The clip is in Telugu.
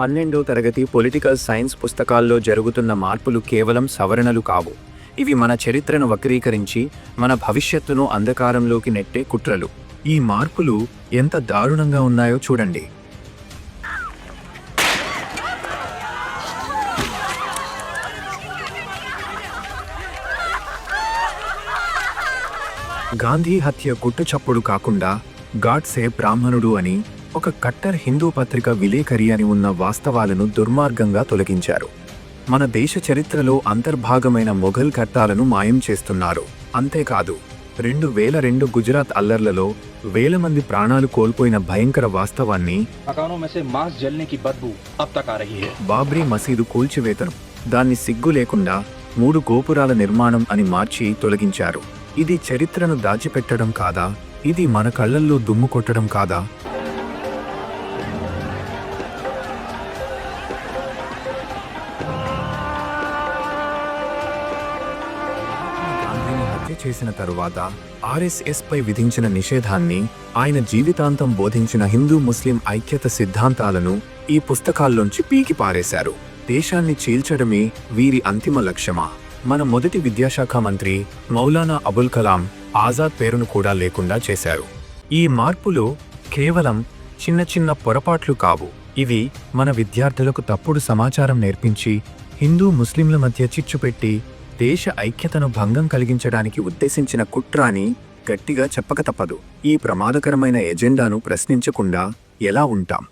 12వ తరగతి పొలిటికల్ సైన్స్ పుస్తకాల్లో జరుగుతున్న మార్పులు కేవలం సవరణలు కావు. ఇవి మన చరిత్రను వక్రీకరించి మన భవిష్యత్తును అంధకారంలోకి నెట్టే కుట్రలు. ఈ మార్పులు ఎంత దారుణంగా ఉన్నాయో చూడండి. గాంధీ హత్య గుట్టుచప్పుడు కాకుండా గాడ్సే బ్రాహ్మణుడు అని, ఒక కట్టర్ హిందూ పత్రిక విలేకరి అని ఉన్న వాస్తవాలను దుర్మార్గంగా తొలగించారు. మన దేశ చరిత్రలో అంతర్భాగమైన మొఘల్ కట్టాలను మాయం చేస్తున్నారు. అంతేకాదు, 2002 గుజరాత్ అల్లర్లలో వేల మంది ప్రాణాలు కోల్పోయిన భయంకర వాస్తవాన్ని బాబ్రీ మసీదు కూల్చివేతను దాన్ని సిగ్గు లేకుండా 3 గోపురాల నిర్మాణం అని మార్చి తొలగించారు. ఇది చరిత్రను దాచిపెట్టడం కాదా? ఇది మన కళ్లల్లో దుమ్ము కొట్టడం కాదా? గాంధీని హత్య చేసిన తరువాత ఆర్ఎస్ఎస్ పై విధించిన నిషేధాన్ని, ఆయన జీవితాంతం బోధించిన హిందూ ముస్లిం ఐక్యత సిద్ధాంతాలను ఈ పుస్తకాల్లోంచి పీకి పారేశారు. దేశాన్ని చీల్చడమే వీరి అంతిమ లక్ష్యమా? మన మొదటి విద్యాశాఖ మంత్రి మౌలానా అబుల్ కలాం ఆజాద్ పేరును కూడా లేకుండా చేశారు. ఈ మార్పులు కేవలం చిన్న చిన్న పొరపాట్లు కావు. ఇవి మన విద్యార్థులకు తప్పుడు సమాచారం నేర్పించి హిందూ ముస్లింల మధ్య చిచ్చుపెట్టి దేశ ఐక్యతను భంగం కలిగించడానికి ఉద్దేశించిన కుట్ర అని గట్టిగా చెప్పక తప్పదు. ఈ ప్రమాదకరమైన ఎజెండాను ప్రశ్నించకుండా ఎలా ఉంటాం?